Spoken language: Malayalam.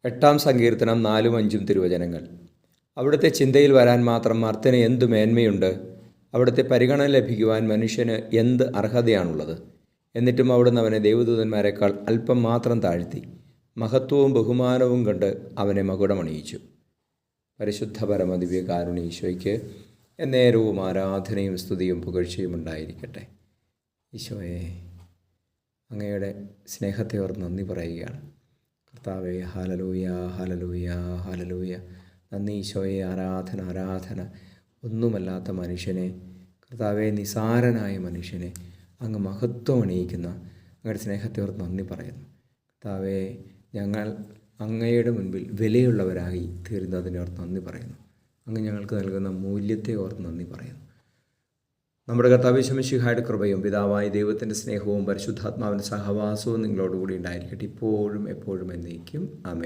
8-ാം സങ്കീർത്തനം 4-5 തിരുവചനങ്ങൾ. അവിടുത്തെ ചിന്തയിൽ വരാൻ മാത്രം മർത്യന് എന്തു മേന്മയുണ്ട്? അവിടുത്തെ പരിഗണന ലഭിക്കുവാൻ മനുഷ്യന് എന്ത് അർഹതയാണുള്ളത്? എന്നിട്ടും അവിടുന്ന് അവനെ ദൈവദൂതന്മാരെക്കാൾ അല്പം മാത്രം താഴ്ത്തി മഹത്വവും ബഹുമാനവും കണ്ട് അവനെ മകുടമണിയിച്ചു. പരിശുദ്ധ പരമദിവ്യ കാരുണ്യ ഈശോയ്ക്ക് എന്നേരവും ആരാധനയും സ്തുതിയും പുകഴ്ചയും ഉണ്ടായിരിക്കട്ടെ. ഈശോയെ, അങ്ങയുടെ സ്നേഹത്തെ ഓർത്ത് നന്ദി പറയുകയാണ്. കർത്താവേ, ഹല്ലേലൂയ, ഹല്ലേലൂയ, ഹല്ലേലൂയ. നന്ദി ഈശോയെ. ആരാധന, ആരാധന. ഒന്നുമല്ലാത്ത മനുഷ്യനെ, കർത്താവേ, നിസാരനായ മനുഷ്യനെ അങ്ങ് മഹത്വം അണിയിക്കുന്ന അങ്ങയുടെ സ്നേഹത്തെ ഓർത്ത് നന്ദി പറയുന്നു. കർത്താവേ, ഞങ്ങൾ അങ്ങയുടെ മുൻപിൽ വിലയുള്ളവരായി തീരുന്നതിനെ ഓർത്ത് നന്ദി പറയുന്നു. അങ്ങ് ഞങ്ങൾക്ക് നൽകുന്ന മൂല്യത്തെ ഓർത്ത് നന്ദി പറയുന്നു. നമ്മുടെ കർത്താവ് യേശു മിശിഹായുടെ കൃപയും പിതാവായ ദൈവത്തിൻ്റെ സ്നേഹവും പരിശുദ്ധാത്മാവിൻ്റെ സഹവാസവും നിങ്ങളോടുകൂടി ഉണ്ടായിരിക്കട്ടെ, ഇപ്പോഴും എപ്പോഴും എന്നേക്കും. ആമേൻ.